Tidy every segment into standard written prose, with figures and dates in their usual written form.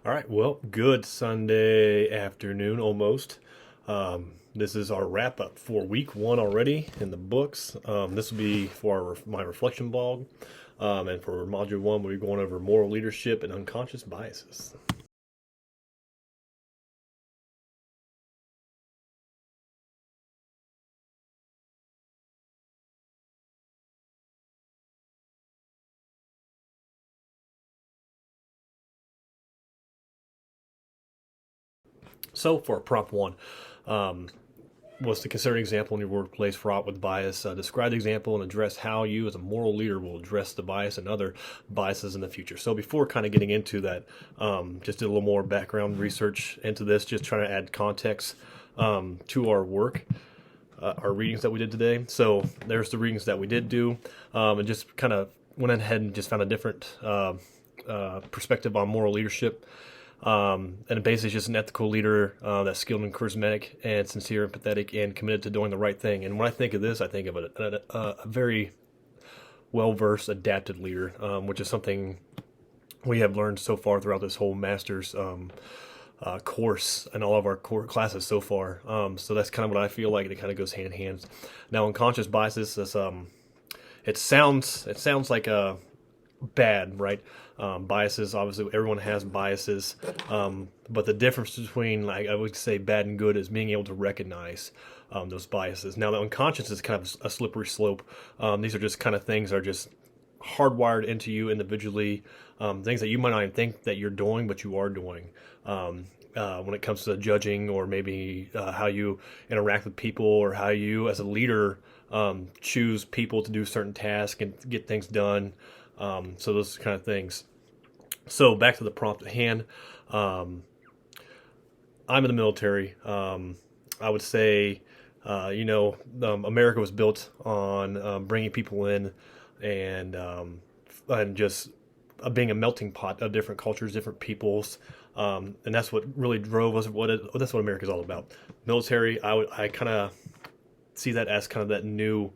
All right, well, good Sunday afternoon almost. This is our wrap up for week one already in the books. This will be for my reflection blog. And for module one, we'll be going over moral leadership and unconscious biases. So for prompt one, was to consider an example in your workplace fraught with bias. Describe the example and address how you, as a moral leader, will address the bias and other biases in the future. So, before kind of getting into that, just did a little more background research into this, just trying to add context to our work, our readings that we did today. So, there's the readings that we did do, and just kind of went ahead and just found a different perspective on moral leadership. And basically, just an ethical leader that's skilled and charismatic and sincere and empathetic and committed to doing the right thing. And when I think of this, I think of a very well versed, adapted leader, which is something we have learned so far throughout this whole master's course and all of our core classes so far. So that's kind of what I feel like. It kind of goes hand in hand. Now, unconscious biases, it sounds like a bad, right? Biases, obviously, everyone has biases, but the difference between, like I would say, bad and good is being able to recognize those biases. Now, the unconscious is kind of a slippery slope. These are just kind of things that are just hardwired into you individually, things that you might not even think that you're doing, but you are doing. When it comes to judging, or maybe how you interact with people, or how you, as a leader, choose people to do certain tasks and get things done. So those kind of things. So back to the prompt at hand. I'm in the military. I would say, America was built on bringing people in and just being a melting pot of different cultures, different peoples, and that's what really drove us. That's what America's all about. Military. I kind of see that as kind of that new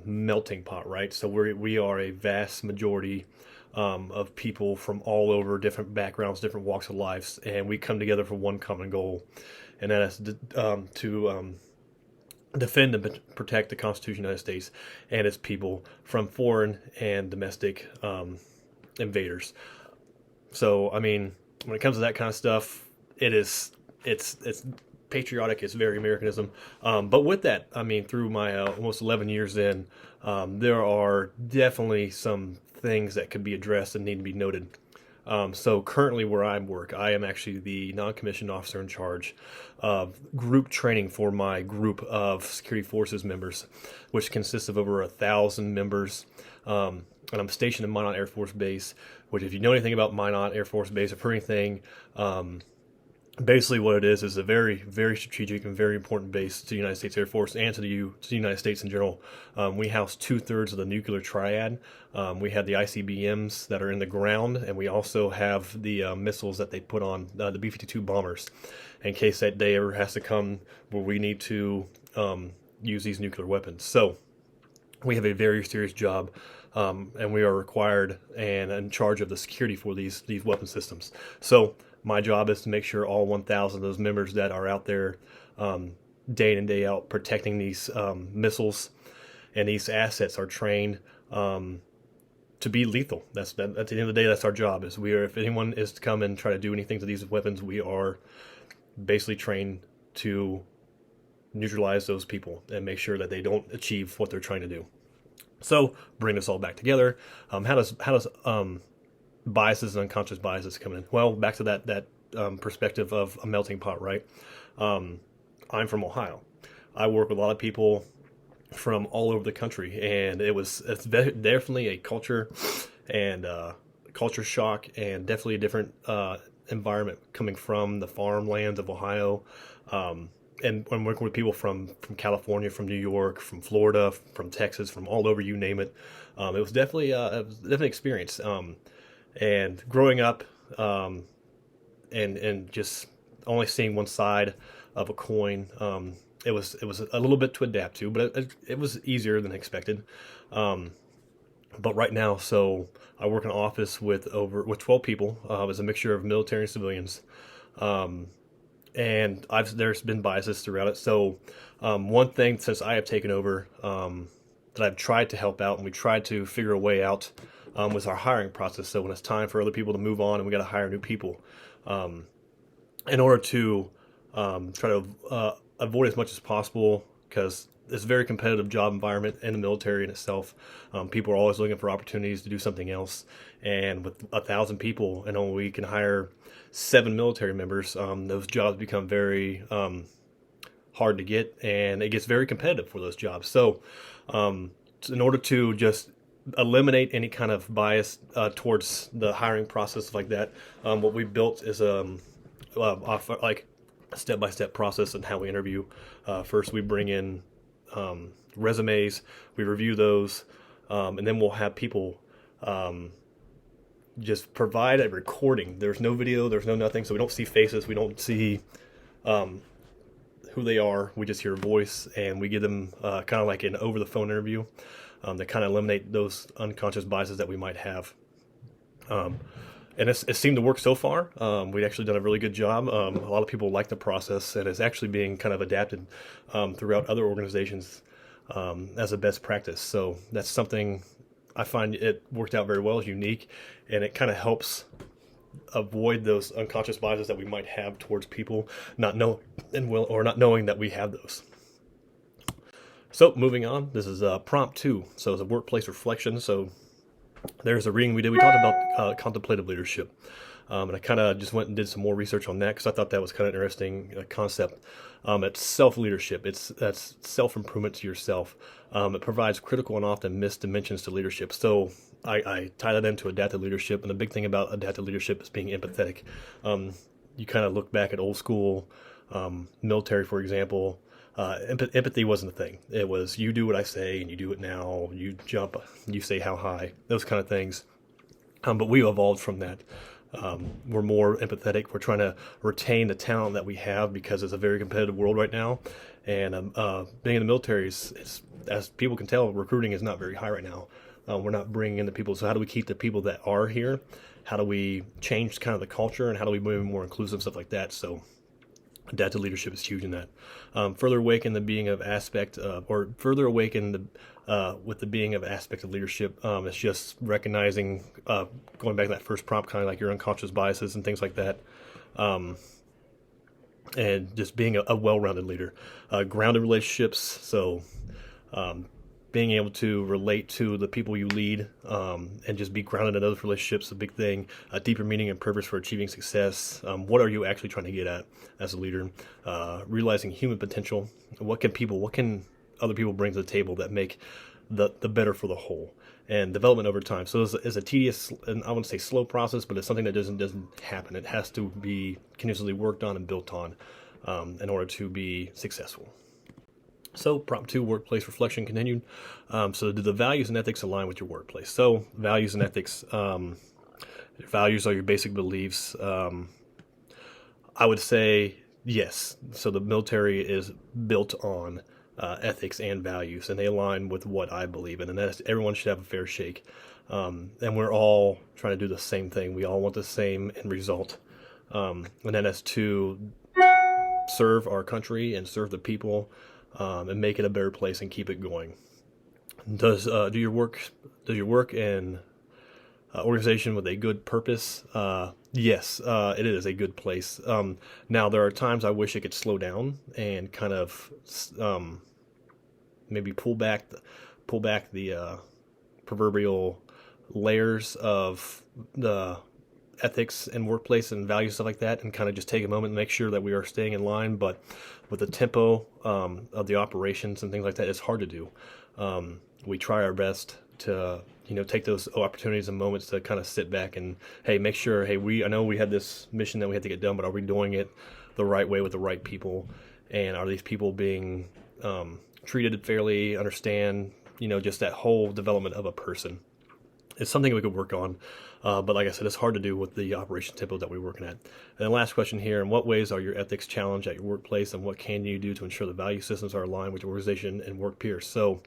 melting pot, right? So we are a vast majority of people from all over, different backgrounds, different walks of life, and we come together for one common goal, and that is to defend and protect the Constitution of the United States and its people from foreign and domestic invaders. So, I mean, when it comes to that kind of stuff, it's patriotic. It's very Americanism. But with that, I mean, through my almost 11 years in, there are definitely some things that could be addressed and need to be noted. So currently where I work, I am actually the non-commissioned officer in charge of group training for my group of security forces members, which consists of over 1,000 members. And I'm stationed in Minot Air Force Base, which, if you know anything about Minot Air Force Base, or for anything, basically what it is a very, very strategic and very important base to the United States Air Force and to the United States in general. We house 2/3 of the nuclear triad. We have the ICBMs that are in the ground, and we also have the missiles that they put on the B-52 bombers in case that day ever has to come where we need to use these nuclear weapons. So we have a very serious job, and we are required and in charge of the security for these weapon systems. So my job is to make sure all 1,000 of those members that are out there day in and day out protecting these missiles and these assets are trained to be lethal. At the end of the day, that's our job. If anyone is to come and try to do anything to these weapons, we are basically trained to neutralize those people and make sure that they don't achieve what they're trying to do. So bring this all back together. How does biases and unconscious biases come in? Well, back to that perspective of a melting pot, right? I'm from Ohio. I work with a lot of people from all over the country, and it's definitely a culture and culture shock, and definitely a different environment coming from the farmlands of Ohio. And I'm working with people from California, from New York, from Florida, from Texas, from all over, you name it. It was definitely a different experience. And growing up, and just only seeing one side of a coin, it was a little bit to adapt to, but it was easier than expected. But right now, so I work in an office with 12 people. It's a mixture of military and civilians. Um, and there's been biases throughout it. So one thing since I have taken over, that I've tried to help out and we tried to figure a way out, was our hiring process. So when it's time for other people to move on and we got to hire new people, um, in order to try to avoid as much as possible, because it's a very competitive job environment in the military in itself. People are always looking for opportunities to do something else, and with 1,000 people and only we can hire 7 military members, those jobs become very hard to get, and it gets very competitive for those jobs. So, in order to just eliminate any kind of bias towards the hiring process like that, what we built is like a step-by-step process on how we interview. First, we bring in resumes, we review those, and then we'll have people just provide a recording. There's no video, there's no nothing, so we don't see faces, we don't see who they are. We just hear a voice, and we give them kind of like an over-the-phone interview to kind of eliminate those unconscious biases that we might have. And it seemed to work so far. We've actually done a really good job. A lot of people like the process, and it's actually being kind of adapted throughout other organizations as a best practice. So that's something I find it worked out very well. It's unique, and it kind of helps avoid those unconscious biases that we might have towards people not knowing that we have those. So moving on, this is prompt 2. So it's a workplace reflection. So there's a reading we did. We talked about contemplative leadership, and I kind of just went and did some more research on that because I thought that was kind of an interesting concept. It's self-leadership. That's self-improvement to yourself. It provides critical and often missed dimensions to leadership. So I tie that into adaptive leadership, and the big thing about adaptive leadership is being empathetic. You kind of look back at old school military, for example. Empathy wasn't a thing. It was you do what I say and you do it now. You jump, you say how high, those kind of things. But we evolved from that. We're more empathetic. We're trying to retain the talent that we have because it's a very competitive world right now. And being in the military is, as people can tell, recruiting is not very high right now. We're not bringing in the people. So how do we keep the people that are here? How do we change kind of the culture, and how do we be more inclusive, stuff like that? So adaptive leadership is huge in that. Further awaken the being of aspect, or further awaken with the being of aspect of leadership. It's just recognizing, going back to that first prompt, kind of like your unconscious biases and things like that. And just being a well-rounded leader. Grounded relationships, so being able to relate to the people you lead, and just be grounded in those relationships, a big thing. A deeper meaning and purpose for achieving success. What are you actually trying to get at as a leader? Realizing human potential. What can other people bring to the table that make the better for the whole? And development over time. So it's a tedious, and I wouldn't say slow process, but it's something that doesn't happen. It has to be continuously worked on and built on in order to be successful. So prompt 2, workplace reflection continued. So do the values and ethics align with your workplace? So values and ethics, values are your basic beliefs. I would say yes. So the military is built on ethics and values, and they align with what I believe in, and that's everyone should have a fair shake. And we're all trying to do the same thing. We all want the same end result, and that is to serve our country and serve the people, and make it a better place and keep it going. Does your work in organization with a good purpose? Yes, it is a good place. Now there are times I wish it could slow down and kind of maybe pull back the proverbial layers of the ethics and workplace and values, stuff like that, and kind of just take a moment and make sure that we are staying in line. But with the tempo of the operations and things like that, it's hard to do. We try our best to take those opportunities and moments to kind of sit back and make sure, I know we had this mission that we had to get done, but are we doing it the right way with the right people? And are these people being treated fairly? Understand, just that whole development of a person. It's something we could work on, but like I said, it's hard to do with the operation tempo that we're working at. And then last question here: in what ways are your ethics challenged at your workplace, and what can you do to ensure the value systems are aligned with your organization and work peers? So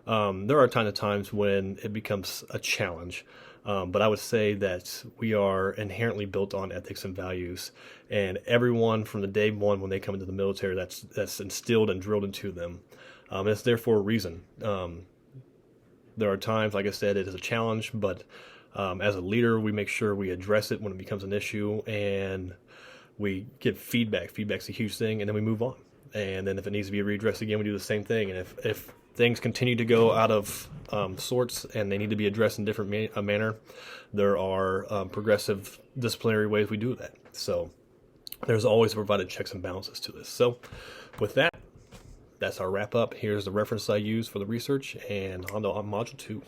There are times when it becomes a challenge. But I would say that we are inherently built on ethics and values, and everyone from the day one when they come into the military, that's instilled and drilled into them. It's there for a reason. There are times, like I said, it is a challenge, but as a leader, we make sure we address it when it becomes an issue, and we give feedback. Feedback's a huge thing, and then we move on. And then if it needs to be readdressed again, we do the same thing. And if things continue to go out of sorts and they need to be addressed in different manner, there are progressive disciplinary ways we do that. So there's always provided checks and balances to this. So with that, that's our wrap up. Here's the reference I use for the research, and on to module 2.